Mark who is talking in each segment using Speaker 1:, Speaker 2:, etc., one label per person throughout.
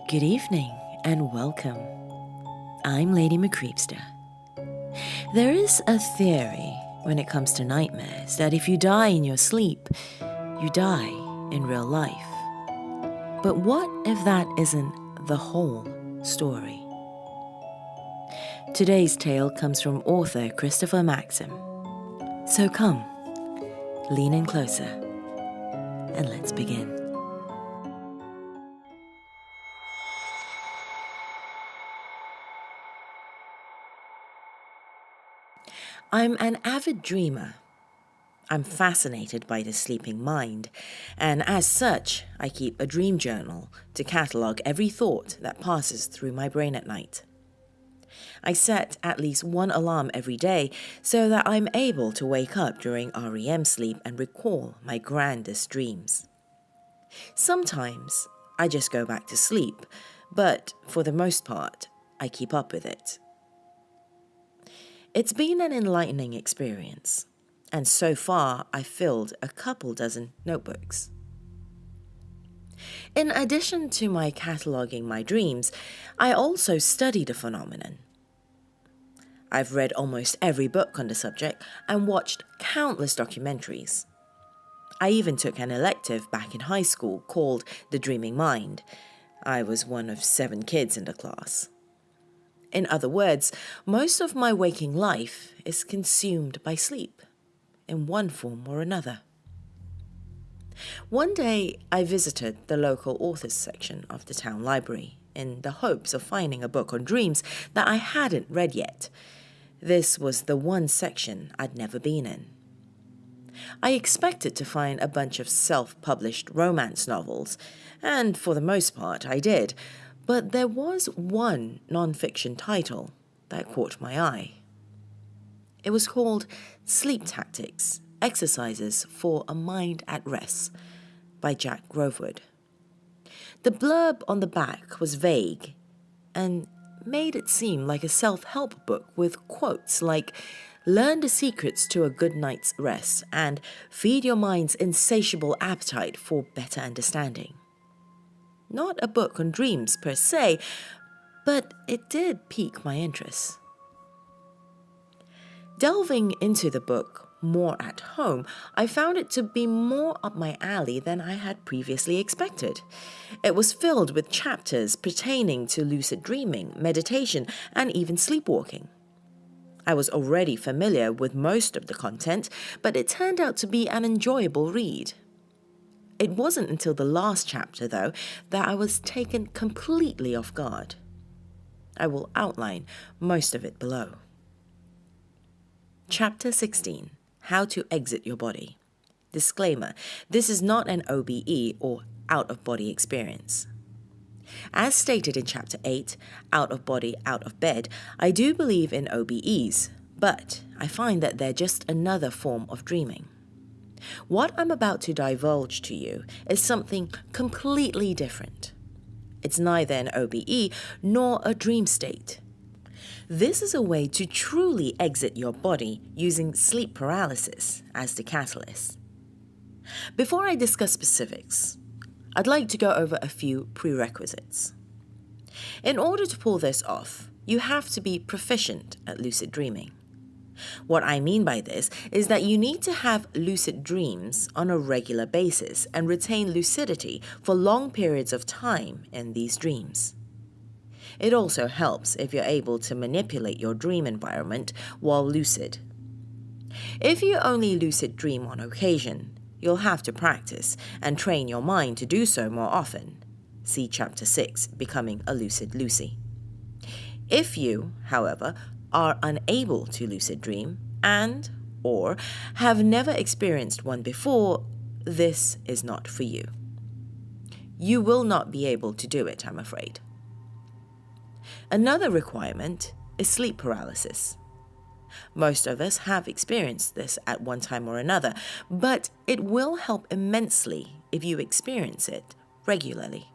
Speaker 1: Good evening and welcome. I'm Lady Creepypasta. There is a theory when it comes to nightmares that if you die in your sleep, you die in real life. But what if that isn't the whole story? Today's tale comes from author Christopher Maxim. So come, lean in closer, and let's begin. I'm an avid dreamer. I'm fascinated by the sleeping mind, and as such, I keep a dream journal to catalogue every thought that passes through my brain at night. I set at least one alarm every day so that I'm able to wake up during REM sleep and recall my grandest dreams. Sometimes I just go back to sleep, but for the most part, I keep up with it. It's been an enlightening experience, and so far I've filled a couple dozen notebooks. In addition to my cataloguing my dreams, I also study the phenomenon. I've read almost every book on the subject and watched countless documentaries. I even took an elective back in high school called The Dreaming Mind. I was one of 7 kids in the class. In other words, most of my waking life is consumed by sleep, in one form or another. One day, I visited the local authors section of the town library in the hopes of finding a book on dreams that I hadn't read yet. This was the one section I'd never been in. I expected to find a bunch of self-published romance novels, and for the most part I did, but there was one non-fiction title that caught my eye. It was called Sleep Tactics, Exercises for a Mind at Rest by Jack Grovewood. The blurb on the back was vague and made it seem like a self-help book with quotes like, "Learn the secrets to a good night's rest and feed your mind's insatiable appetite for better understanding." Not a book on dreams per se, but it did pique my interest. Delving into the book more at home, I found it to be more up my alley than I had previously expected. It was filled with chapters pertaining to lucid dreaming, meditation, and even sleepwalking. I was already familiar with most of the content, but it turned out to be an enjoyable read. It wasn't until the last chapter, though, that I was taken completely off guard. I will outline most of it below. Chapter 16. How to Exit Your Body. Disclaimer, this is not an OBE or out-of-body experience. As stated in Chapter 8, Out of Body, Out of Bed, I do believe in OBEs, but I find that they're just another form of dreaming. What I'm about to divulge to you is something completely different. It's neither an OBE nor a dream state. This is a way to truly exit your body using sleep paralysis as the catalyst. Before I discuss specifics, I'd like to go over a few prerequisites. In order to pull this off, you have to be proficient at lucid dreaming. What I mean by this is that you need to have lucid dreams on a regular basis and retain lucidity for long periods of time in these dreams. It also helps if you're able to manipulate your dream environment while lucid. If you only lucid dream on occasion, you'll have to practice and train your mind to do so more often. See Chapter 6, Becoming a Lucid Lucy. If you, however, are unable to lucid dream or have never experienced one before, this is not for you. You will not be able to do it, I'm afraid. Another requirement is sleep paralysis. Most of us have experienced this at one time or another, but it will help immensely if you experience it regularly.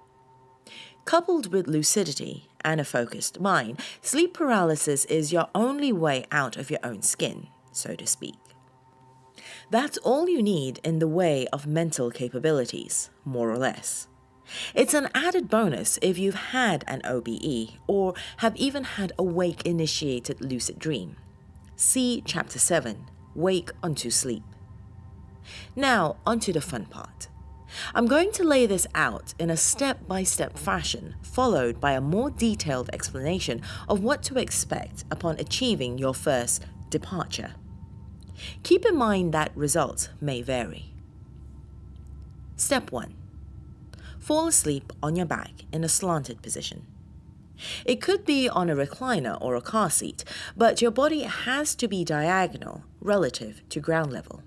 Speaker 1: Coupled with lucidity and a focused mind, sleep paralysis is your only way out of your own skin, so to speak. That's all you need in the way of mental capabilities, more or less. It's an added bonus if you've had an OBE or have even had a wake-initiated lucid dream. See Chapter 7, Wake Unto Sleep. Now, onto the fun part. I'm going to lay this out in a step-by-step fashion, followed by a more detailed explanation of what to expect upon achieving your first departure. Keep in mind that results may vary. Step 1. Fall asleep on your back in a slanted position. It could be on a recliner or a car seat, but your body has to be diagonal relative to ground level.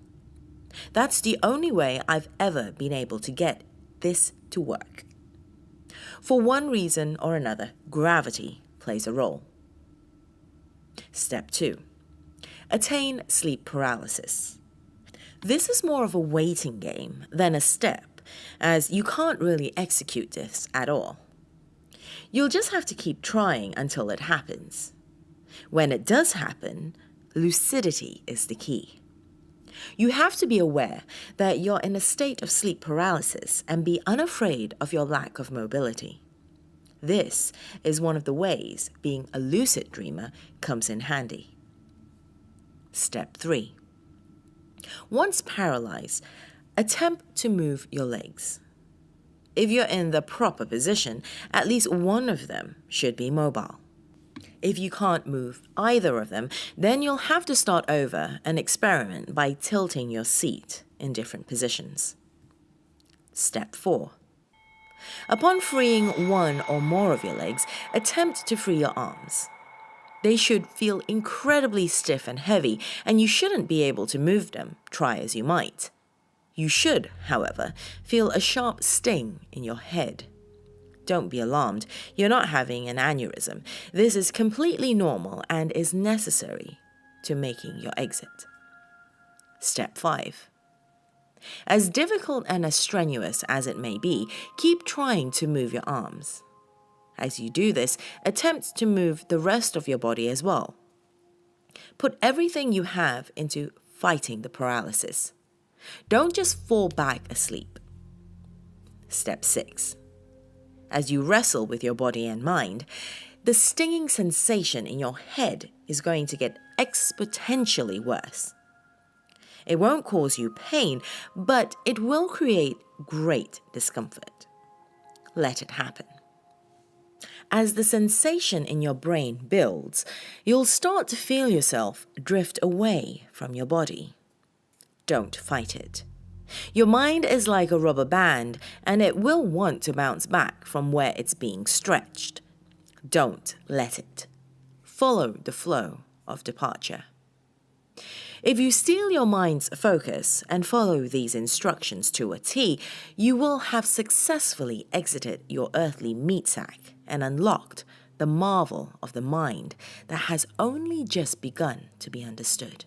Speaker 1: That's the only way I've ever been able to get this to work. For one reason or another, gravity plays a role. Step 2. Attain sleep paralysis. This is more of a waiting game than a step, as you can't really execute this at all. You'll just have to keep trying until it happens. When it does happen, lucidity is the key. You have to be aware that you're in a state of sleep paralysis and be unafraid of your lack of mobility. This is one of the ways being a lucid dreamer comes in handy. Step 3. Once paralyzed, attempt to move your legs. If you're in the proper position, at least one of them should be mobile. If you can't move either of them, then you'll have to start over and experiment by tilting your seat in different positions. Step 4. Upon freeing one or more of your legs, attempt to free your arms. They should feel incredibly stiff and heavy, and you shouldn't be able to move them, try as you might. You should, however, feel a sharp sting in your head. Don't be alarmed, you're not having an aneurysm. This is completely normal and is necessary to making your exit. Step 5. As difficult and as strenuous as it may be, keep trying to move your arms. As you do this, attempt to move the rest of your body as well. Put everything you have into fighting the paralysis. Don't just fall back asleep. Step 6. As you wrestle with your body and mind, the stinging sensation in your head is going to get exponentially worse. It won't cause you pain, but it will create great discomfort. Let it happen. As the sensation in your brain builds, you'll start to feel yourself drift away from your body. Don't fight it. Your mind is like a rubber band, and it will want to bounce back from where it's being stretched. Don't let it. Follow the flow of departure. If you steal your mind's focus and follow these instructions to a T, you will have successfully exited your earthly meat sack and unlocked the marvel of the mind that has only just begun to be understood.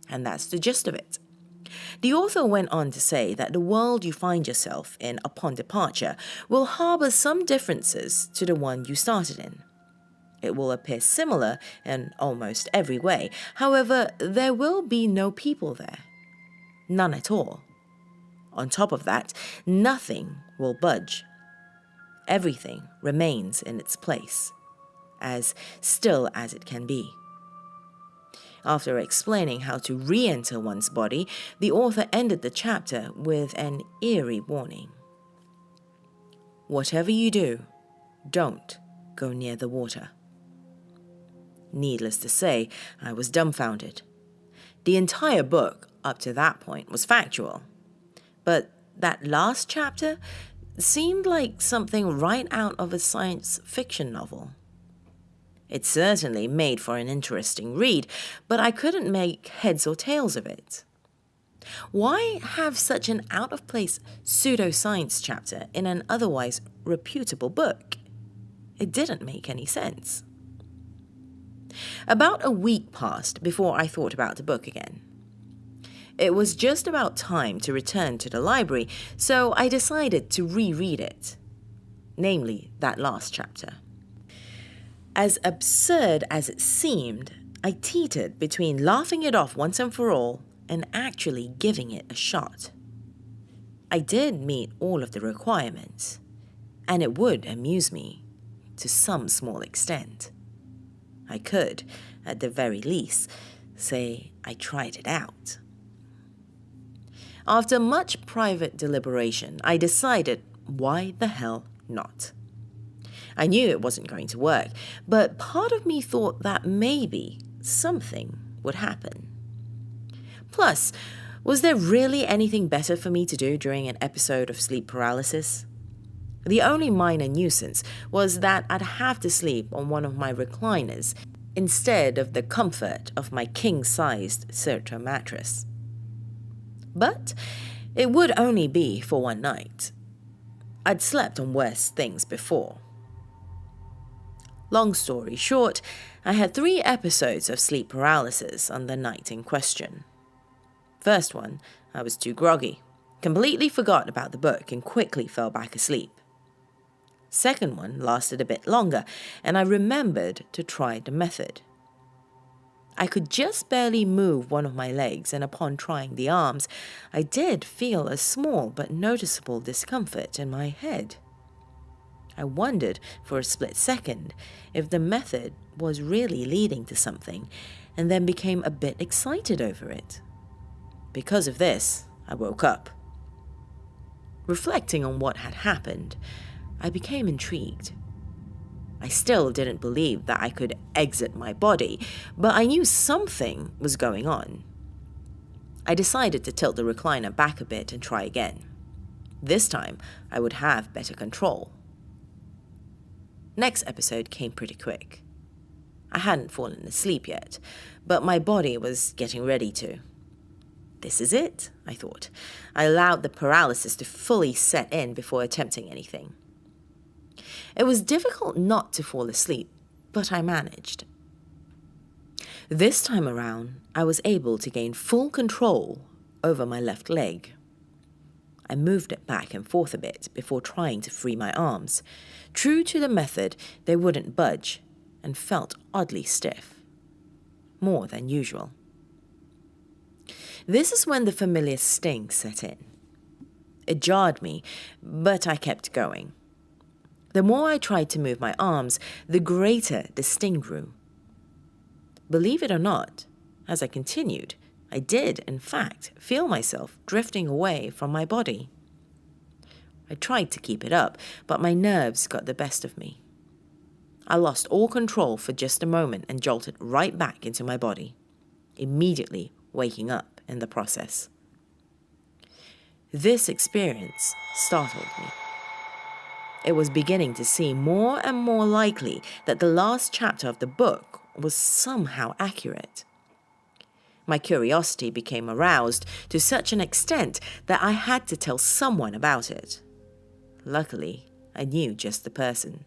Speaker 1: And that's the gist of it. The author went on to say that the world you find yourself in upon departure will harbor some differences to the one you started in. It will appear similar in almost every way. However, there will be no people there. None at all. On top of that, nothing will budge. Everything remains in its place, as still as it can be. After explaining how to re-enter one's body, the author ended the chapter with an eerie warning. Whatever you do, don't go near the water. Needless to say, I was dumbfounded. The entire book, up to that point, was factual. But that last chapter seemed like something right out of a science fiction novel. It certainly made for an interesting read, but I couldn't make heads or tails of it. Why have such an out-of-place pseudoscience chapter in an otherwise reputable book? It didn't make any sense. About a week passed before I thought about the book again. It was just about time to return to the library, so I decided to reread it, namely that last chapter. As absurd as it seemed, I teetered between laughing it off once and for all and actually giving it a shot. I did meet all of the requirements, and it would amuse me to some small extent. I could, at the very least, say I tried it out. After much private deliberation, I decided, why the hell not? I knew it wasn't going to work, but part of me thought that maybe something would happen. Plus, was there really anything better for me to do during an episode of sleep paralysis? The only minor nuisance was that I'd have to sleep on one of my recliners instead of the comfort of my king-sized Serta mattress. But it would only be for one night. I'd slept on worse things before. Long story short, I had 3 episodes of sleep paralysis on the night in question. First one, I was too groggy, completely forgot about the book and quickly fell back asleep. Second one lasted a bit longer, and I remembered to try the method. I could just barely move one of my legs, and upon trying the arms, I did feel a small but noticeable discomfort in my head. I wondered for a split second if the method was really leading to something, and then became a bit excited over it. Because of this, I woke up. Reflecting on what had happened, I became intrigued. I still didn't believe that I could exit my body, but I knew something was going on. I decided to tilt the recliner back a bit and try again. This time, I would have better control. Next episode came pretty quick. I hadn't fallen asleep yet, but my body was getting ready to. This is it, I thought. I allowed the paralysis to fully set in before attempting anything. It was difficult not to fall asleep, but I managed. This time around, I was able to gain full control over my left leg. I moved it back and forth a bit before trying to free my arms. True to the method, they wouldn't budge and felt oddly stiff. More than usual. This is when the familiar sting set in. It jarred me, but I kept going. The more I tried to move my arms, the greater the sting grew. Believe it or not, as I continued, I did, in fact, feel myself drifting away from my body. I tried to keep it up, but my nerves got the best of me. I lost all control for just a moment and jolted right back into my body, immediately waking up in the process. This experience startled me. It was beginning to seem more and more likely that the last chapter of the book was somehow accurate. My curiosity became aroused to such an extent that I had to tell someone about it. Luckily, I knew just the person.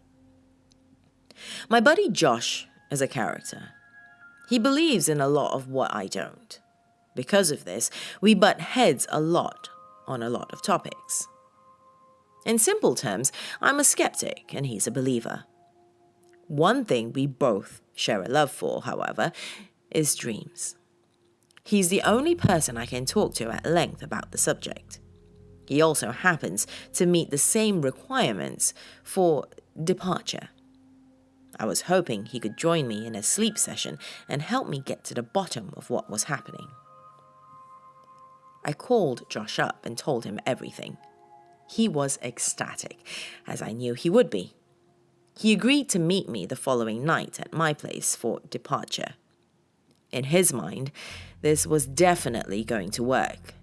Speaker 1: My buddy Josh is a character. He believes in a lot of what I don't. Because of this, we butt heads a lot on a lot of topics. In simple terms, I'm a skeptic and he's a believer. One thing we both share a love for, however, is dreams. He's the only person I can talk to at length about the subject. He also happens to meet the same requirements for departure. I was hoping he could join me in a sleep session and help me get to the bottom of what was happening. I called Josh up and told him everything. He was ecstatic, as I knew he would be. He agreed to meet me the following night at my place for departure. In his mind, this was definitely going to work.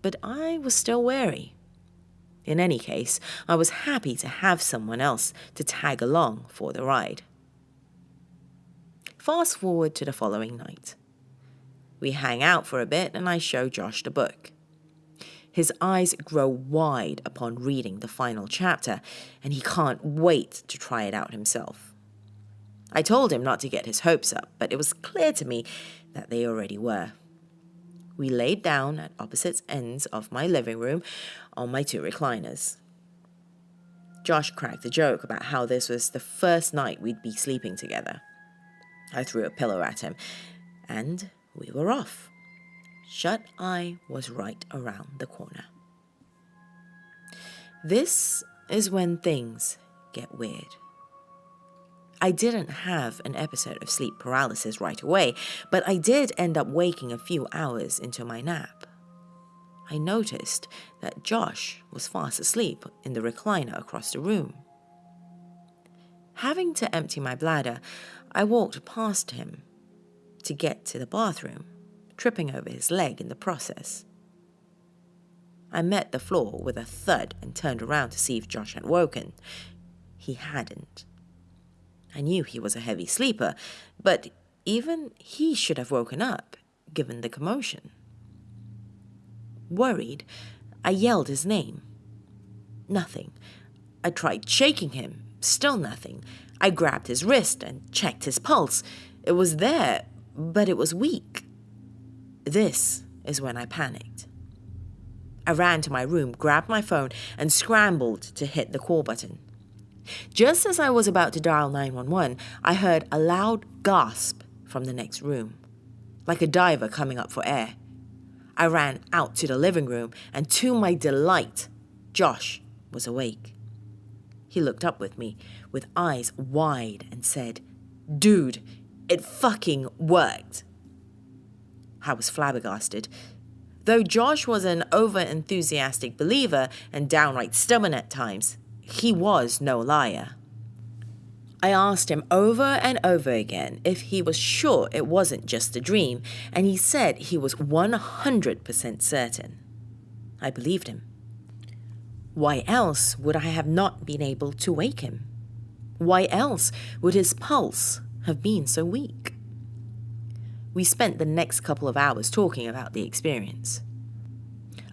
Speaker 1: But I was still wary. In any case, I was happy to have someone else to tag along for the ride. Fast forward to the following night. We hang out for a bit and I show Josh the book. His eyes grow wide upon reading the final chapter, and he can't wait to try it out himself. I told him not to get his hopes up, but it was clear to me that they already were. We laid down at opposite ends of my living room on my 2 recliners. Josh cracked a joke about how this was the first night we'd be sleeping together. I threw a pillow at him, and we were off. Shut Eye was right around the corner. This is when things get weird. I didn't have an episode of sleep paralysis right away, but I did end up waking a few hours into my nap. I noticed that Josh was fast asleep in the recliner across the room. Having to empty my bladder, I walked past him to get to the bathroom, tripping over his leg in the process. I met the floor with a thud and turned around to see if Josh had woken. He hadn't. I knew he was a heavy sleeper, but even he should have woken up, given the commotion. Worried, I yelled his name. Nothing. I tried shaking him. Still nothing. I grabbed his wrist and checked his pulse. It was there, but it was weak. This is when I panicked. I ran to my room, grabbed my phone, and scrambled to hit the call button. Just as I was about to dial 911, I heard a loud gasp from the next room, like a diver coming up for air. I ran out to the living room, and to my delight, Josh was awake. He looked up with me, with eyes wide, and said, "Dude, it fucking worked." I was flabbergasted. Though Josh was an over-enthusiastic believer and downright stubborn at times, he was no liar. I asked him over and over again if he was sure it wasn't just a dream, and he said he was 100% certain. I believed him. Why else would I have not been able to wake him? Why else would his pulse have been so weak? We spent the next couple of hours talking about the experience.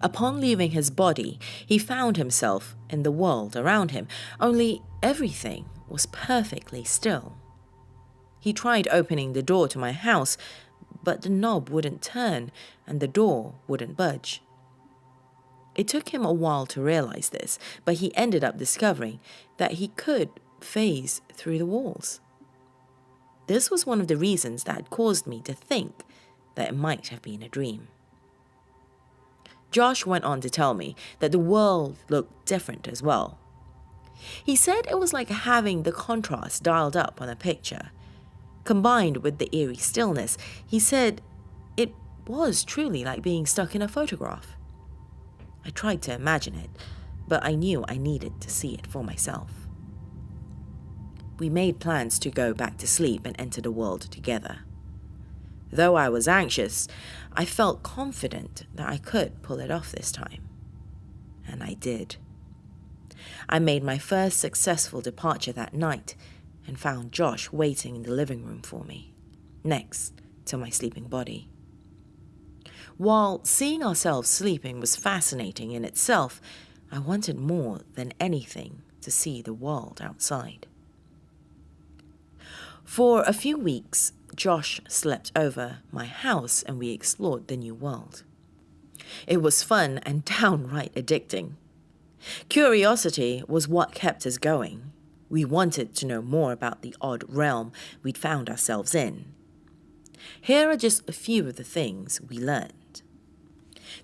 Speaker 1: Upon leaving his body, he found himself in the world around him, only everything was perfectly still. He tried opening the door to my house, but the knob wouldn't turn and the door wouldn't budge. It took him a while to realize this, but he ended up discovering that he could phase through the walls. This was one of the reasons that had caused me to think that it might have been a dream. Josh went on to tell me that the world looked different as well. He said it was like having the contrast dialed up on a picture. Combined with the eerie stillness, he said it was truly like being stuck in a photograph. I tried to imagine it, but I knew I needed to see it for myself. We made plans to go back to sleep and enter the world together. Though I was anxious, I felt confident that I could pull it off this time. And I did. I made my first successful departure that night and found Josh waiting in the living room for me, next to my sleeping body. While seeing ourselves sleeping was fascinating in itself, I wanted more than anything to see the world outside. For a few weeks, Josh slept over my house and we explored the new world. It was fun and downright addicting. Curiosity was what kept us going. We wanted to know more about the odd realm we'd found ourselves in. Here are just a few of the things we learned.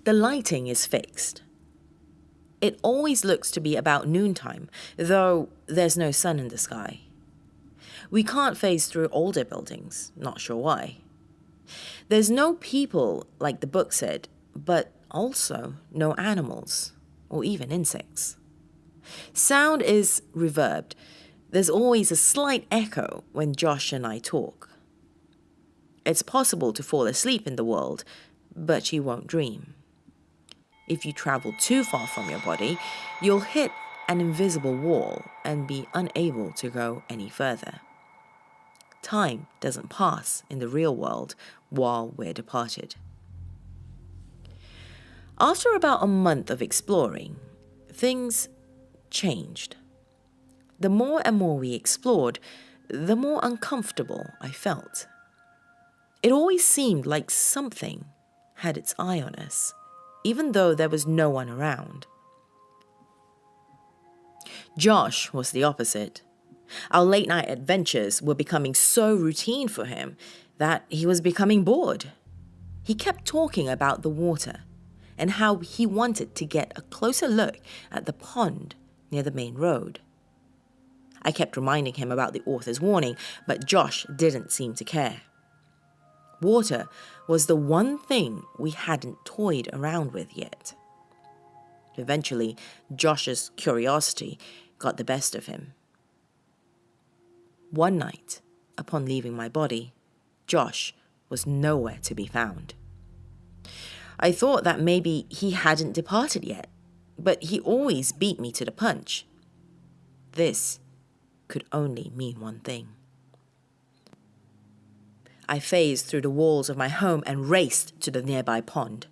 Speaker 1: The lighting is fixed. It always looks to be about noontime, though there's no sun in the sky. We can't phase through older buildings, not sure why. There's no people, like the book said, but also no animals or even insects. Sound is reverbed. There's always a slight echo when Josh and I talk. It's possible to fall asleep in the world, but you won't dream. If you travel too far from your body, you'll hit an invisible wall and be unable to go any further. Time doesn't pass in the real world while we're departed. After about a month of exploring, things changed. The more and more we explored, the more uncomfortable I felt. It always seemed like something had its eye on us, even though there was no one around. Josh was the opposite. Our late-night adventures were becoming so routine for him that he was becoming bored. He kept talking about the water and how he wanted to get a closer look at the pond near the main road. I kept reminding him about the author's warning, but Josh didn't seem to care. Water was the one thing we hadn't toyed around with yet. Eventually, Josh's curiosity got the best of him. One night, upon leaving my body, Josh was nowhere to be found. I thought that maybe he hadn't departed yet, but he always beat me to the punch. This could only mean one thing. I phased through the walls of my home and raced to the nearby pond.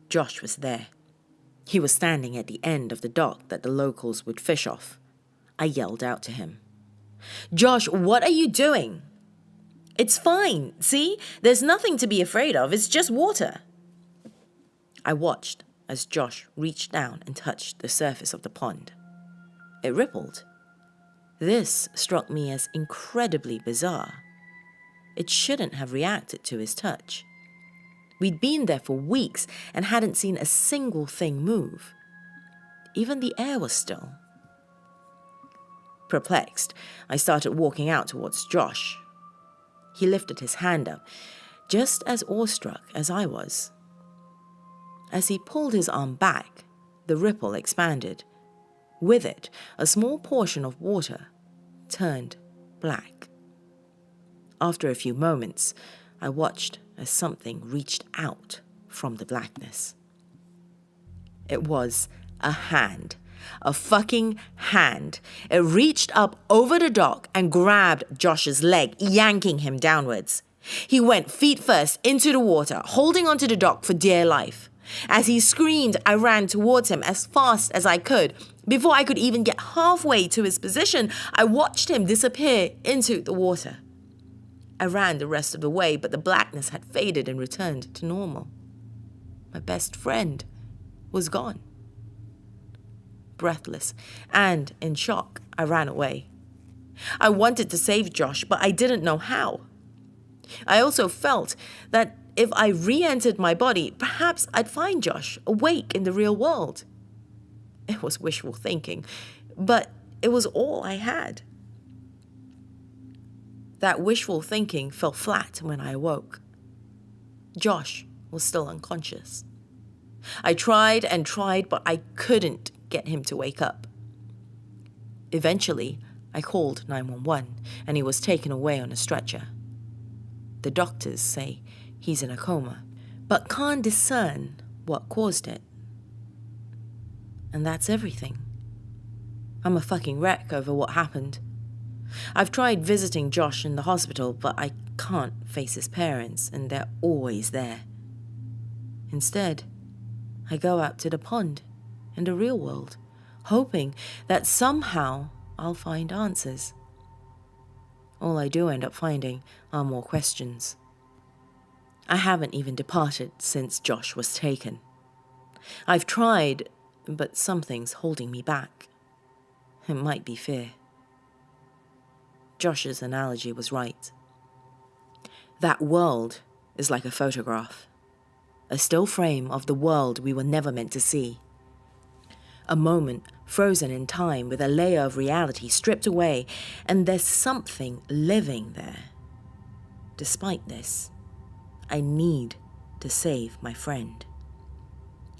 Speaker 1: Josh was there. He was standing at the end of the dock that the locals would fish off. I yelled out to him. "Josh, what are you doing?" "It's fine. See? There's nothing to be afraid of. It's just water." I watched as Josh reached down and touched the surface of the pond. It rippled. This struck me as incredibly bizarre. It shouldn't have reacted to his touch. We'd been there for weeks and hadn't seen a single thing move. Even the air was still. Perplexed, I started walking out towards Josh. He lifted his hand up, just as awestruck as I was. As he pulled his arm back, the ripple expanded. With it, a small portion of water turned black. After a few moments, I watched as something reached out from the blackness. It was a hand. A fucking hand. It reached up over the dock and grabbed Josh's leg, yanking him downwards. He went feet first into the water, holding onto the dock for dear life. As he screamed, I ran towards him as fast as I could. Before I could even get halfway to his position, I watched him disappear into the water. I ran the rest of the way, but the blackness had faded and returned to normal. My best friend was gone. Breathless and in shock, I ran away. I wanted to save Josh, but I didn't know how. I also felt that if I re-entered my body, perhaps I'd find Josh awake in the real world. It was wishful thinking, but it was all I had. That wishful thinking fell flat when I awoke. Josh was still unconscious. I tried and tried, but I couldn't get him to wake up. Eventually, I called 911 and he was taken away on a stretcher. The doctors say he's in a coma, but can't discern what caused it. And that's everything. I'm a fucking wreck over what happened. I've tried visiting Josh in the hospital, but I can't face his parents, and they're always there. Instead, I go out to the pond in the real world, hoping that somehow I'll find answers. All I do end up finding are more questions. I haven't even departed since Josh was taken. I've tried, but something's holding me back. It might be fear. Josh's analogy was right. That world is like a photograph, a still frame of the world we were never meant to see. A moment frozen in time with a layer of reality stripped away, and there's something living there. Despite this, I need to save my friend.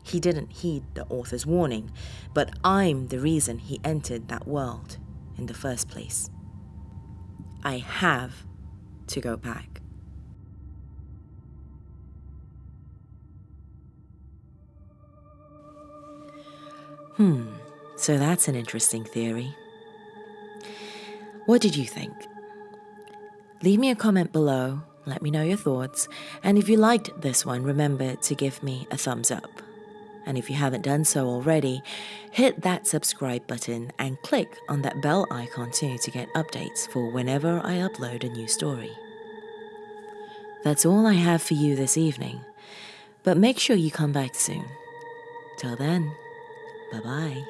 Speaker 1: He didn't heed the author's warning, but I'm the reason he entered that world in the first place. I have to go back. So that's an interesting theory. What did you think? Leave me a comment below, let me know your thoughts, and if you liked this one, remember to give me a thumbs up. And if you haven't done so already, hit that subscribe button and click on that bell icon too to get updates for whenever I upload a new story. That's all I have for you this evening, but make sure you come back soon. Till then, bye-bye.